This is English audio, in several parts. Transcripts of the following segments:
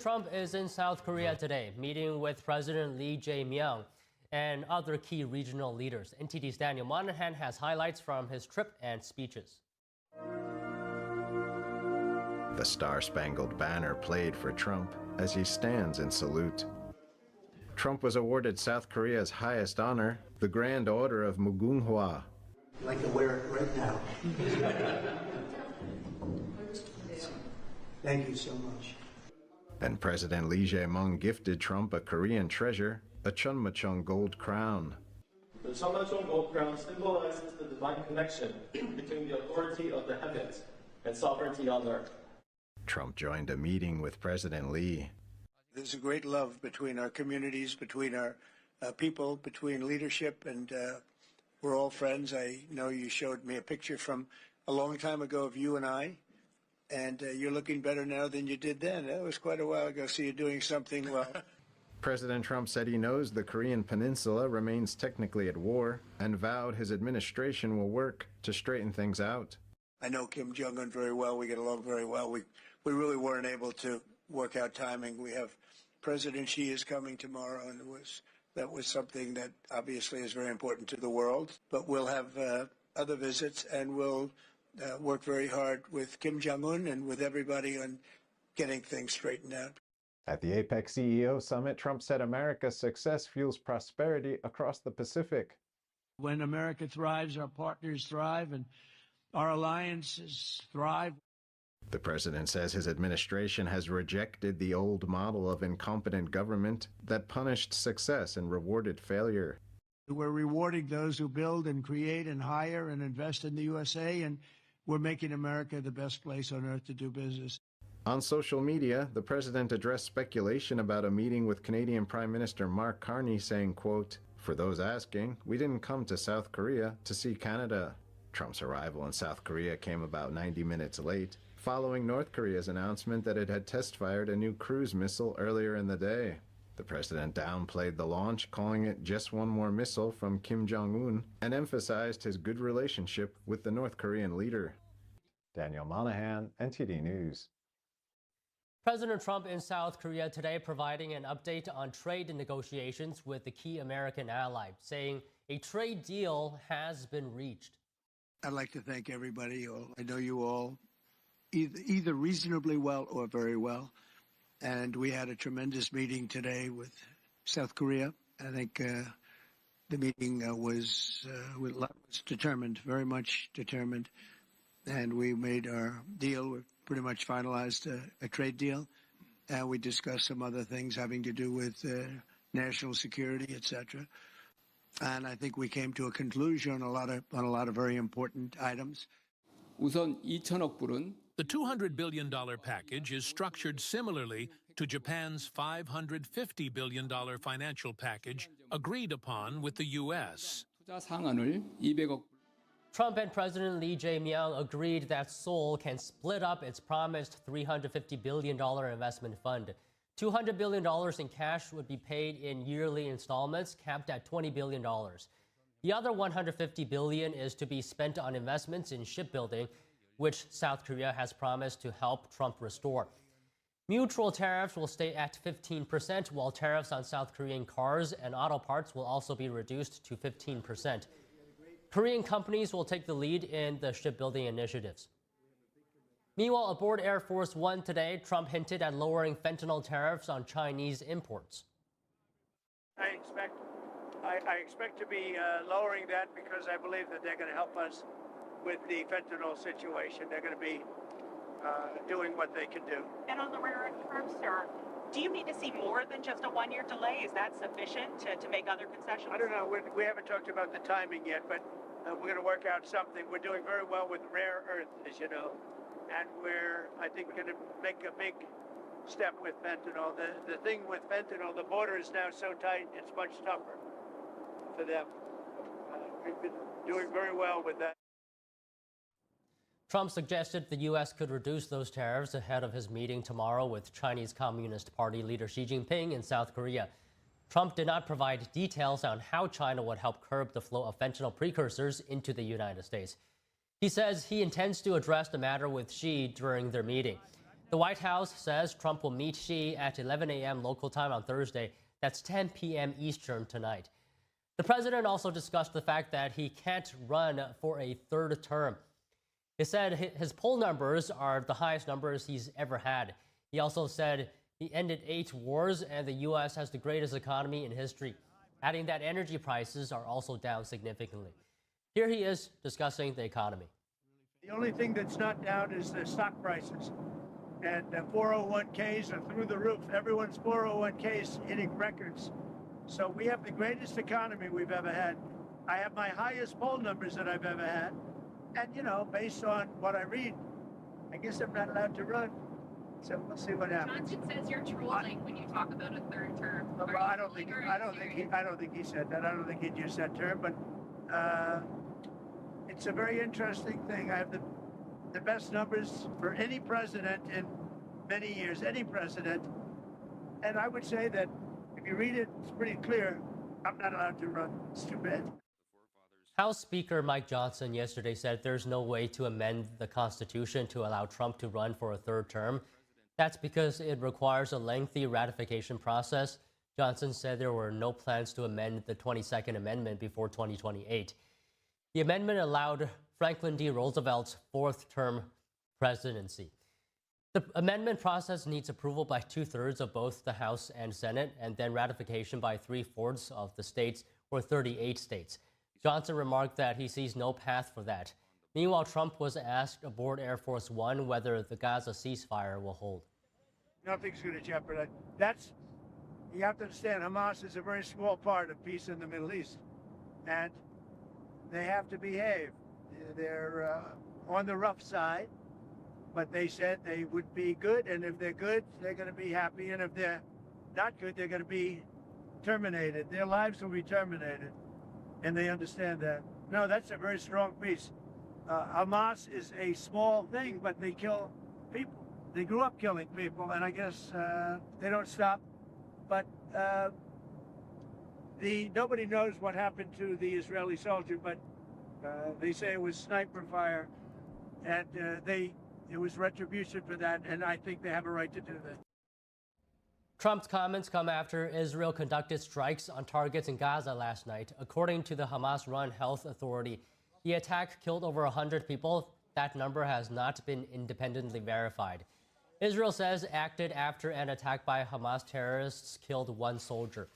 Trump is in South Korea today, meeting with President Lee Jae-myung and other key regional leaders. NTD's Daniel Monahan has highlights from his trip and speeches. The Star-Spangled Banner played for Trump as he stands in salute. Trump was awarded South Korea's highest honor, the Grand Order of Mugunghwa. I'd like to wear it right now. Thank you so much. And President Lee Jae-myung gifted Trump a Korean treasure, a Chunmachung gold crown. The Chunmachung gold crown symbolizes the divine connection between the authority of the heavens and sovereignty on earth. Trump joined a meeting with President Lee. There's a great love between our communities, between our people, between leadership, and we're all friends. I know you showed me a picture from a long time ago of you and I, and you're looking better now than you did then. That was quite a while ago, so you're doing something well. President Trump said he knows the Korean peninsula remains technically at war and vowed his administration will work to straighten things out. I know Kim Jong-un very well. We get along very well. We really weren't able to work out timing. We have President Xi is coming tomorrow, and that was something that obviously is very important to the world. But we'll have other visits, and we'll work very hard with Kim Jong-un and with everybody on getting things straightened out. At the APEC CEO Summit, Trump said America's success fuels prosperity across the Pacific. When America thrives, our partners thrive, and our alliances thrive. The president says his administration has rejected the old model of incompetent government that punished success and rewarded failure. We're rewarding those who build and create and hire and invest in the USA, and we're making America the best place on earth to do business. On social media, the president addressed speculation about a meeting with Canadian Prime Minister Mark Carney, saying, quote, "For those asking, we didn't come to South Korea to see Canada." Trump's arrival in South Korea came about 90 minutes late, following North Korea's announcement that it had test-fired a new cruise missile earlier in the day. The president downplayed the launch, calling it just one more missile from Kim Jong-un, and emphasized his good relationship with the North Korean leader. Daniel Monahan, NTD News. President Trump in South Korea today providing an update on trade negotiations with the key American ally, saying a trade deal has been reached. I'd like to thank everybody. I know you all either reasonably well or very well. And we had a tremendous meeting today with South Korea. I think the meeting was determined, very much determined. And we made our deal. We pretty much finalized a trade deal. And we discussed some other things having to do with national security, etc. And I think we came to a conclusion on a lot of very important items. 우선 2천억 불은 The $200 billion package is structured similarly to Japan's $550 billion financial package agreed upon with the U.S. 투자 상한을 200억. Trump and President Lee Jae-myung agreed that Seoul can split up its promised $350 billion investment fund. $200 billion in cash would be paid in yearly installments, capped at $20 billion. The other $150 billion is to be spent on investments in shipbuilding, which South Korea has promised to help Trump restore. Mutual tariffs will stay at 15%, while tariffs on South Korean cars and auto parts will also be reduced to 15%. Korean companies will take the lead in the shipbuilding initiatives. Meanwhile, aboard Air Force One today, Trump hinted at lowering fentanyl tariffs on Chinese imports. I expect to be lowering that because I believe that they're going to help us with the fentanyl situation. They're going to be doing what they can do. And on the rare earth terms, sir, do you need to see more than just a one-year delay? Is that sufficient to make other concessions? I don't know. We haven't talked about the timing yet, but we're going to work out something. We're doing very well with rare earth, as you know, and we're, I think, going to make a big step with fentanyl. The thing with fentanyl, the border is now so tight, it's much tougher for them. We've been doing very well with that. Trump suggested the U.S. could reduce those tariffs ahead of his meeting tomorrow with Chinese Communist Party leader Xi Jinping in South Korea. Trump did not provide details on how China would help curb the flow of fentanyl precursors into the United States. He says he intends to address the matter with Xi during their meeting. The White House says Trump will meet Xi at 11 a.m. local time on Thursday. That's 10 p.m. Eastern tonight. The president also discussed the fact that he can't run for a third term. He said his poll numbers are the highest numbers he's ever had. He also said he ended 8 wars and the U.S. has the greatest economy in history, adding that energy prices are also down significantly. Here he is discussing the economy. The only thing that's not down is the stock prices. And 401ks are through the roof. Everyone's 401ks hitting records. So we have the greatest economy we've ever had. I have my highest poll numbers that I've ever had. And, you know, based on what I read, I guess I'm not allowed to run. So we'll see what happens. Johnson says you're trolling when you talk about a third term. Well, I don't think he said that. I don't think he used that term, but it's a very interesting thing. I have the best numbers for any president in many years, any president. And I would say that if you read it, it's pretty clear. I'm not allowed to run. It's too bad. House Speaker Mike Johnson yesterday said there's no way to amend the Constitution to allow Trump to run for a third term. That's because it requires a lengthy ratification process. Johnson said there were no plans to amend the 22nd Amendment before 2028. The amendment allowed Franklin D. Roosevelt's fourth-term presidency. The amendment process needs approval by 2/3 of both the House and Senate, and then ratification by 3/4 of the states, or 38 states. Johnson remarked that he sees no path for that. Meanwhile, Trump was asked aboard Air Force One whether the Gaza ceasefire will hold. Nothing's going to jeopardize. You have to understand, Hamas is a very small part of peace in the Middle East. And they have to behave. They're on the rough side, but they said they would be good, and if they're good, they're going to be happy, and if they're not good, they're going to be terminated. Their lives will be terminated, and they understand that. No, that's a very strong peace. Hamas is a small thing, but they kill people. They grew up killing people, and I guess they don't stop. But nobody knows what happened to the Israeli soldier, but they say it was sniper fire, and it was retribution for that, and I think they have a right to do that. Trump's comments come after Israel conducted strikes on targets in Gaza last night. According to the Hamas-run health authority, the attack killed over 100 people. That number has not been independently verified. Israel says acted after an attack by Hamas terrorists killed 1 soldier.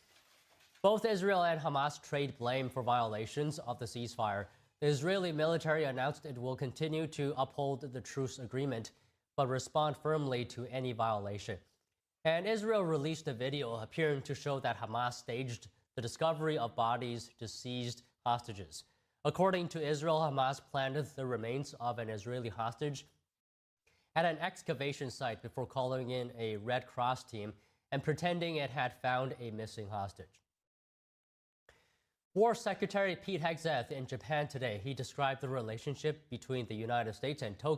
Both Israel and Hamas trade blame for violations of the ceasefire. The Israeli military announced it will continue to uphold the truce agreement, but respond firmly to any violation. And Israel released a video appearing to show that Hamas staged the discovery of bodies to seized hostages. According to Israel, Hamas planted the remains of an Israeli hostage at an excavation site before calling in a Red Cross team and pretending it had found a missing hostage. War Secretary Pete Hegseth in Japan today. He described the relationship between the United States and Tokyo